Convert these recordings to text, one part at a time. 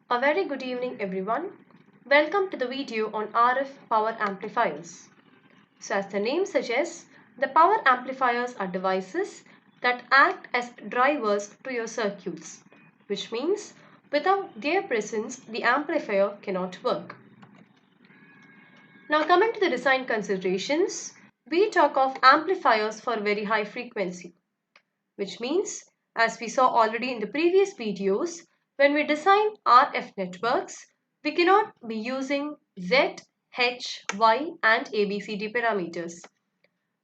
A very good evening everyone. Welcome to the video on RF power amplifiers. So as the name suggests, the power amplifiers are devices that act as drivers to your circuits, which means without their presence the amplifier cannot work. Now coming to the design considerations, we talk of amplifiers for very high frequency, which means, as we saw already in the previous videos, when we design RF networks, we cannot be using Z, H, Y and ABCD parameters.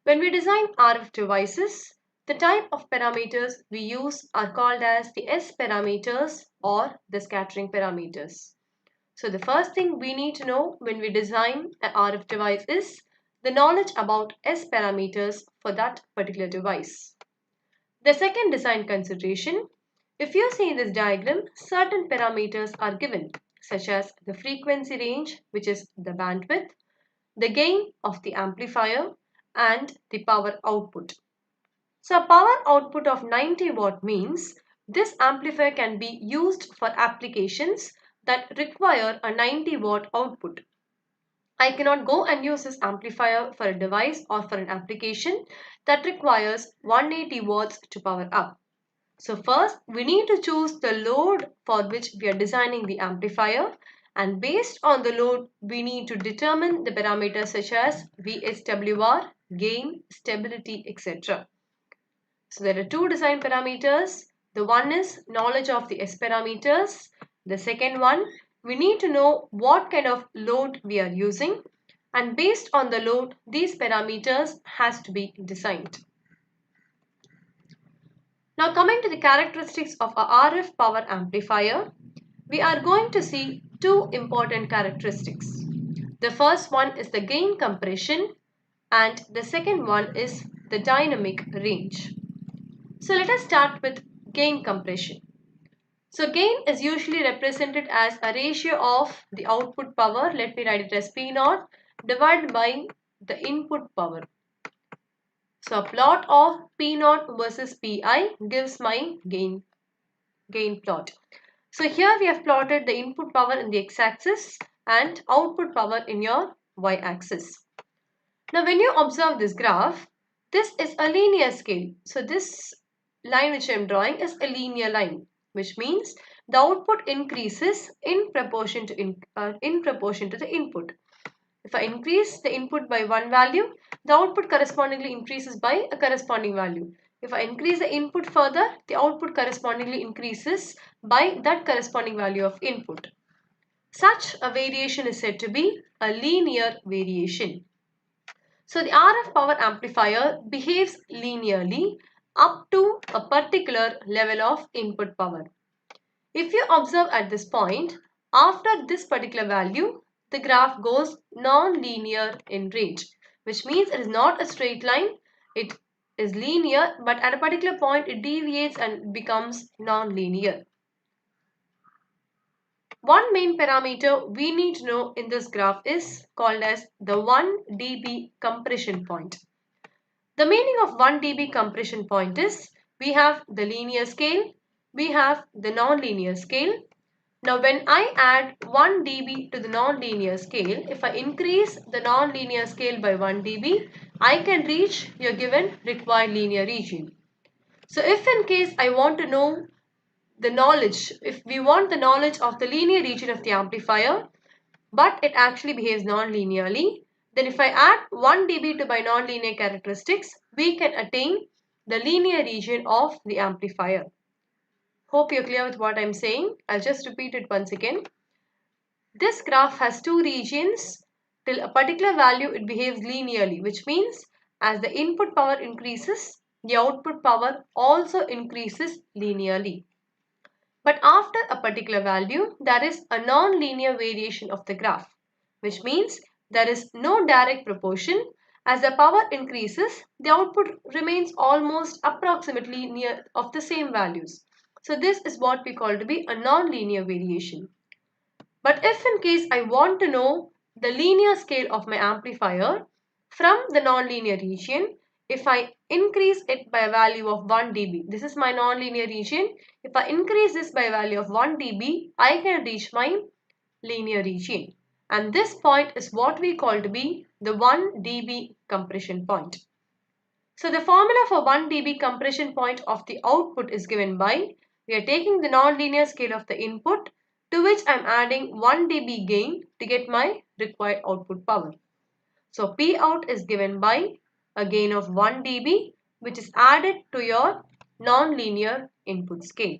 When we design RF devices, the type of parameters we use are called as the S parameters or the scattering parameters. So the first thing we need to know when we design an RF device is the knowledge about S parameters for that particular device. The second design consideration, if you see in this diagram, certain parameters are given, such as the frequency range, which is the bandwidth, the gain of the amplifier, and the power output. So a power output of 90 watt means this amplifier can be used for applications that require a 90 watt output. I cannot go and use this amplifier for a device or for an application that requires 180 watts to power up. So first we need to choose the load for which we are designing the amplifier, and based on the load we need to determine the parameters such as VSWR, gain, stability, etc. So there are two design parameters. The one is knowledge of the S parameters. The second one, we need to know what kind of load we are using, and based on the load these parameters has to be designed. Now coming to the characteristics of a RF power amplifier, we are going to see two important characteristics. The first one is the gain compression and the second one is the dynamic range. So let us start with gain compression. So gain is usually represented as a ratio of the output power, let me write it as P0, divided by the input power. So a plot of P0 versus Pi gives my gain plot. So here we have plotted the input power in the x-axis and output power in your y-axis. Now when you observe this graph, this is a linear scale. So this line which I am drawing is a linear line, which means the output increases in proportion to the input. If I increase the input by one value, the output correspondingly increases by a corresponding value. If I increase the input further, the output correspondingly increases by that corresponding value of input. Such a variation is said to be a linear variation. So the RF power amplifier behaves linearly up to a particular level of input power. If you observe at this point, after this particular value, the graph goes non-linear in range, which means it is not a straight line, it is linear, but at a particular point it deviates and becomes non-linear. One main parameter we need to know in this graph is called as the 1 dB compression point. The meaning of 1 dB compression point is we have the linear scale, we have the non-linear scale. Now when I add 1 dB to the non-linear scale, if I increase the non-linear scale by 1 dB, I can reach your given required linear region. So if in case I want to know the knowledge, if we want the knowledge of the linear region of the amplifier, but it actually behaves non-linearly, then if I add 1 dB to my non-linear characteristics, we can attain the linear region of the amplifier. Hope you're clear with what I'm saying. I'll just repeat it once again. This graph has two regions. Till a particular value it behaves linearly, which means as the input power increases, the output power also increases linearly. But after a particular value, there is a non-linear variation of the graph, which means there is no direct proportion. As the power increases, the output remains almost approximately near of the same values. So this is what we call to be a non-linear variation. But if in case I want to know the linear scale of my amplifier from the non-linear region, if I increase it by a value of 1 dB, this is my nonlinear region. If I increase this by a value of 1 dB, I can reach my linear region. And this point is what we call to be the 1 dB compression point. So the formula for 1 dB compression point of the output is given by, we are taking the nonlinear scale of the input to which I am adding 1 dB gain to get my required output power. So P out is given by a gain of 1 dB which is added to your nonlinear input scale.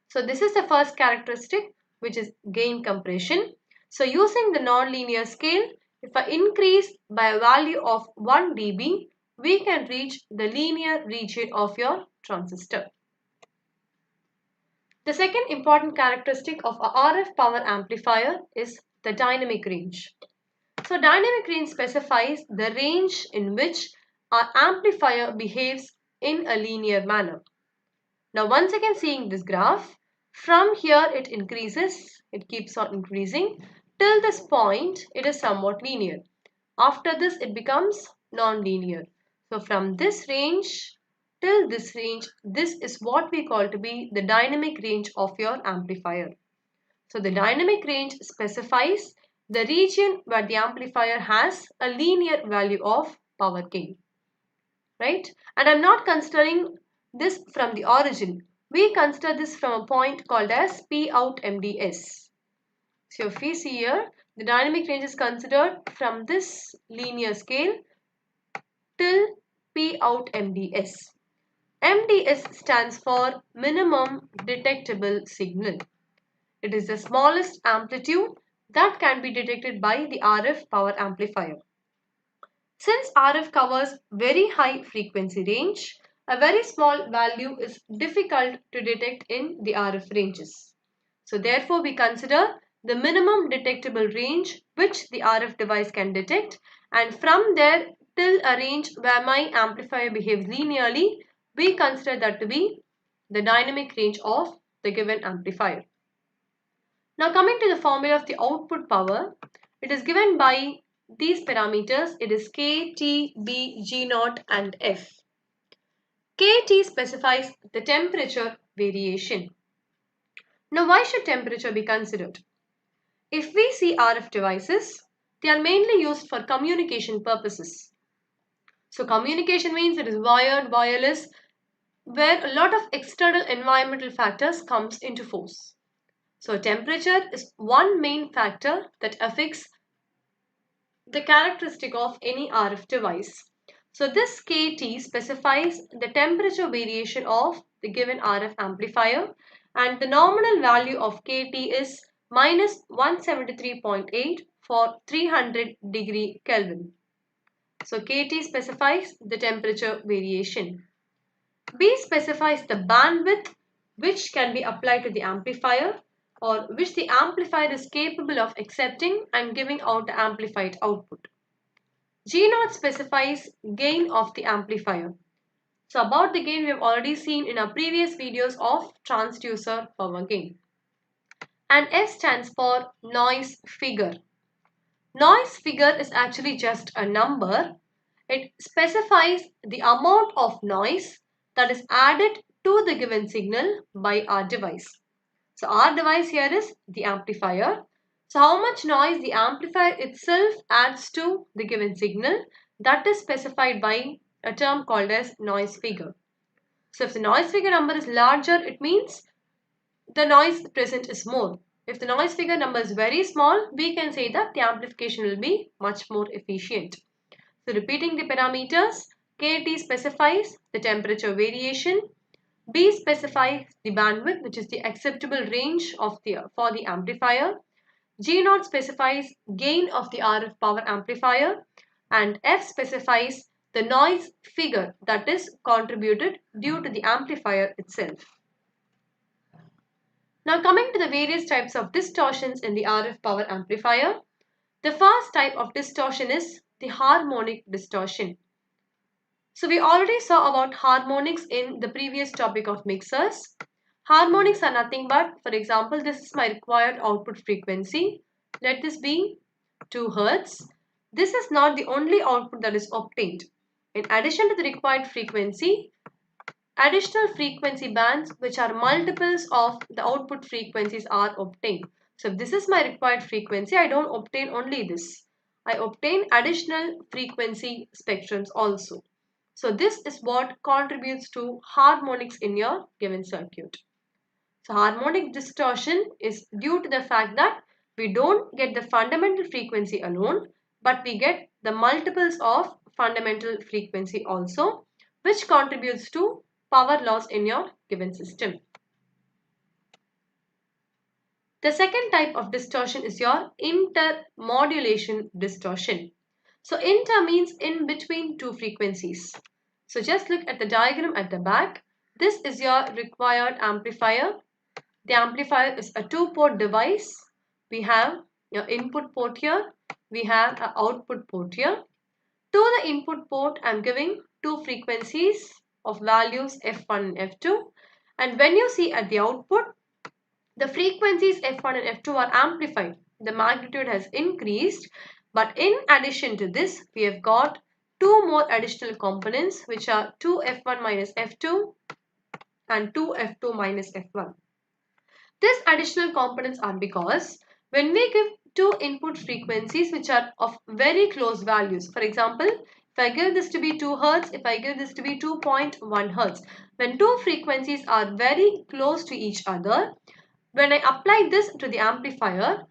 So this is the first characteristic, which is gain compression. So using the nonlinear scale, if I increase by a value of 1 dB, we can reach the linear region of your transistor. The second important characteristic of a RF power amplifier is the dynamic range. So dynamic range specifies the range in which our amplifier behaves in a linear manner. Now once again seeing this graph, from here it increases, it keeps on increasing till this point it is somewhat linear. After this it becomes non-linear. So from this range till this range, this is what we call to be the dynamic range of your amplifier. So the dynamic range specifies the region where the amplifier has a linear value of power gain. Right? And I'm not considering this from the origin. We consider this from a point called as P out MDS. So if we see here, the dynamic range is considered from this linear scale till P out MDS. MDS stands for minimum detectable signal. It is the smallest amplitude that can be detected by the RF power amplifier. Since RF covers very high frequency range, a very small value is difficult to detect in the RF ranges. So therefore we consider the minimum detectable range which the RF device can detect, and from there till a range where my amplifier behaves linearly, we consider that to be the dynamic range of the given amplifier. Now coming to the formula of the output power, it is given by these parameters. It is K, T, B, G naught and F. KT specifies the temperature variation. Now why should temperature be considered? If we see RF devices, they are mainly used for communication purposes. So communication means it is wired, wireless, where a lot of external environmental factors comes into force. So temperature is one main factor that affects the characteristic of any RF device. So this KT specifies the temperature variation of the given RF amplifier, and the nominal value of KT is minus 173.8 for 300 degree Kelvin. So KT specifies the temperature variation. B specifies the bandwidth which can be applied to the amplifier, or which the amplifier is capable of accepting and giving out the amplified output. G naught specifies gain of the amplifier. So about the gain we have already seen in our previous videos of transducer power gain. And F stands for noise figure. Noise figure is actually just a number. It specifies the amount of noise that is added to the given signal by our device. So our device here is the amplifier. So how much noise the amplifier itself adds to the given signal, that is specified by a term called as noise figure. So if the noise figure number is larger, it means the noise present is more. If the noise figure number is very small, we can say that the amplification will be much more efficient. So repeating the parameters, KT specifies the temperature variation, B specifies the bandwidth, which is the acceptable range of for the amplifier, G naught specifies gain of the RF power amplifier, and F specifies the noise figure that is contributed due to the amplifier itself. Now coming to the various types of distortions in the RF power amplifier, the first type of distortion is the harmonic distortion. So we already saw about harmonics in the previous topic of mixers. Harmonics are nothing but, for example, this is my required output frequency. Let this be 2 Hz. This is not the only output that is obtained. In addition to the required frequency, additional frequency bands which are multiples of the output frequencies are obtained. So if this is my required frequency, I don't obtain only this. I obtain additional frequency spectrums also. So this is what contributes to harmonics in your given circuit. So harmonic distortion is due to the fact that we don't get the fundamental frequency alone, but we get the multiples of fundamental frequency also, which contributes to power loss in your given system. The second type of distortion is your intermodulation distortion. So inter means in between two frequencies. So just look at the diagram at the back. This is your required amplifier. The amplifier is a two-port device. We have your input port here. We have an output port here. To the input port, I am giving two frequencies of values F1 and F2. And when you see at the output, the frequencies F1 and F2 are amplified. The magnitude has increased. But in addition to this, we have got two more additional components, which are 2F1 minus F2 and 2F2 minus F1. These additional components are because when we give two input frequencies which are of very close values, for example, if I give this to be 2 Hz, if I give this to be 2.1 Hz, when two frequencies are very close to each other, when I apply this to the amplifier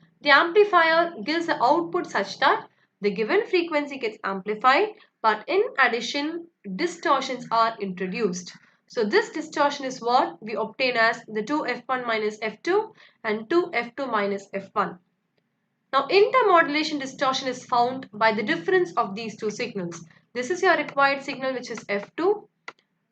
gives the output such that the given frequency gets amplified, but in addition, distortions are introduced. So this distortion is what we obtain as the 2F1 minus F2 and 2F2 minus F1. Now intermodulation distortion is found by the difference of these two signals. This is your required signal, which is F2,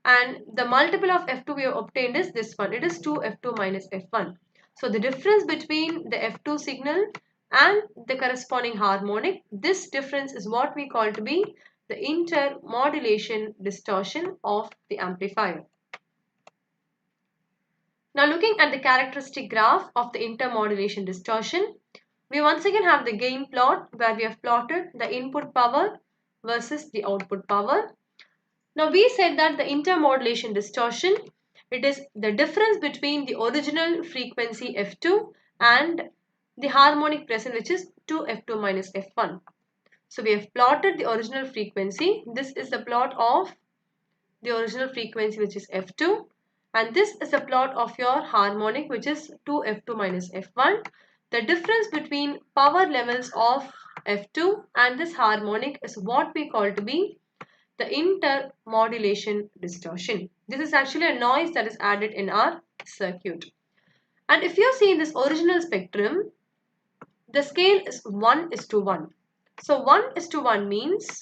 and the multiple of F2 we have obtained is this one. It is 2F2 minus F1. So the difference between the F2 signal and the corresponding harmonic, this difference is what we call to be the intermodulation distortion of the amplifier. Now looking at the characteristic graph of the intermodulation distortion, we once again have the gain plot where we have plotted the input power versus the output power. Now we said that the intermodulation distortion, it is the difference between the original frequency F2 and the harmonic present, which is 2F2 minus F1. So we have plotted the original frequency. This is the plot of the original frequency, which is F2, and this is a plot of your harmonic, which is 2F2 minus F1. The difference between power levels of F2 and this harmonic is what we call to be the intermodulation distortion. This is actually a noise that is added in our circuit. And if you see in this original spectrum, the scale is 1:1. So 1:1 means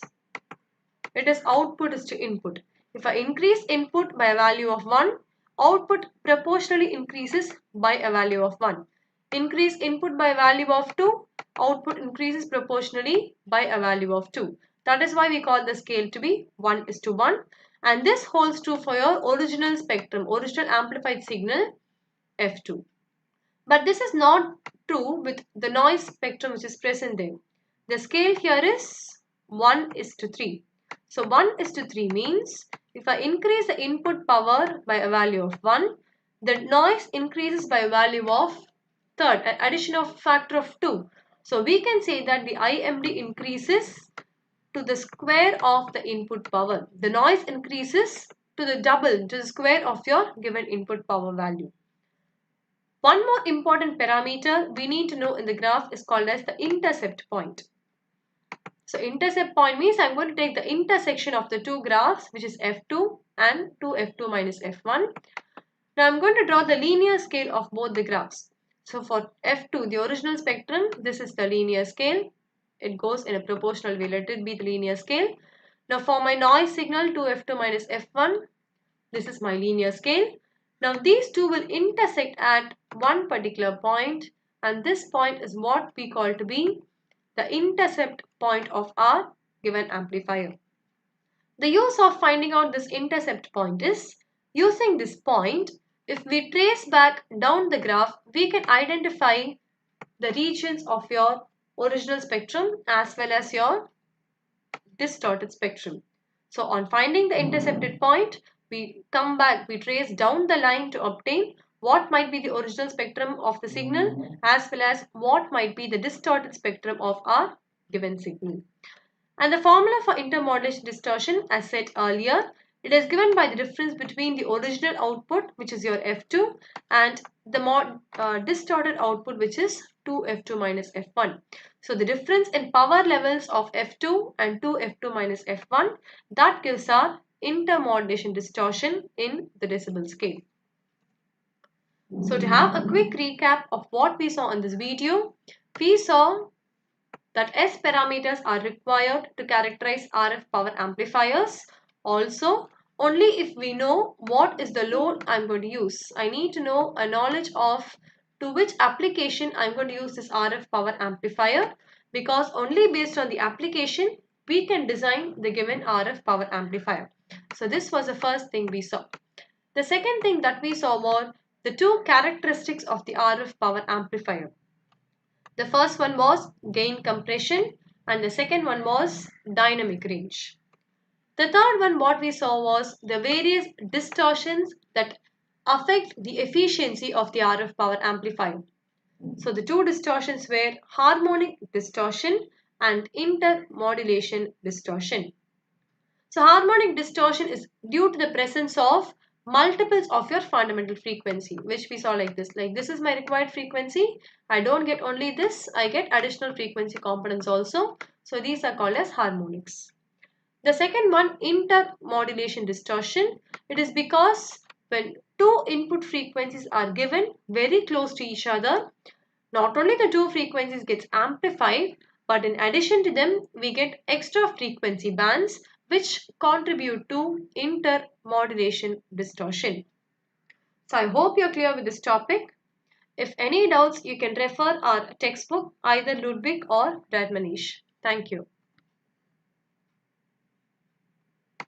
it is output is to input. If I increase input by a value of 1, output proportionally increases by a value of 1. Increase input by a value of 2, output increases proportionally by a value of 2. That is why we call the scale to be 1:1, and this holds true for your original spectrum, original amplified signal F2. But this is not true with the noise spectrum which is present there. The scale here is 1:3. So 1:3 means if I increase the input power by a value of 1, the noise increases by a value of third, an addition of factor of 2. So we can say that the IMD increases to the square of the input power. The noise increases to the double, to the square of your given input power value. One more important parameter we need to know in the graph is called as the intercept point. So intercept point means I'm going to take the intersection of the two graphs, which is F2 and 2F2 minus F1. Now I'm going to draw the linear scale of both the graphs. So for F2, the original spectrum, this is the linear scale. It goes in a proportional way. Let it be the linear scale. Now for my noise signal 2F2 minus F1, this is my linear scale. Now these two will intersect at one particular point, and this point is what we call to be the intercept point of our given amplifier. The use of finding out this intercept point is, using this point, if we trace back down the graph, we can identify the regions of your original spectrum as well as your distorted spectrum. So on finding the intercepted point, we come back, we trace down the line to obtain what might be the original spectrum of the signal as well as what might be the distorted spectrum of our given signal. And the formula for intermodulation distortion, as said earlier, it is given by the difference between the original output, which is your F2, and the distorted output, which is 2F2 minus F1. So the difference in power levels of F2 and 2F2 minus F1, that gives our intermodulation distortion in the decibel scale. So to have a quick recap of what we saw in this video, we saw that S parameters are required to characterize RF power amplifiers. Also, only if we know what is the load I'm going to use. I need to know a knowledge of to which application I'm going to use this RF power amplifier, because only based on the application we can design the given RF power amplifier. So this was the first thing we saw. The second thing that we saw were the two characteristics of the RF power amplifier. The first one was gain compression and the second one was dynamic range. The third one what we saw was the various distortions that affect the efficiency of the RF power amplifier. So the two distortions were harmonic distortion and intermodulation distortion. So harmonic distortion is due to the presence of multiples of your fundamental frequency, which we saw like this is my required frequency. I don't get only this, I get additional frequency components also. So these are called as harmonics. The second one, intermodulation distortion. It is because when two input frequencies are given very close to each other, not only the two frequencies gets amplified, but in addition to them, we get extra frequency bands which contribute to intermodulation distortion. So I hope you're clear with this topic. If any doubts, you can refer our textbook, either Ludwig or Radmanesh. Thank you.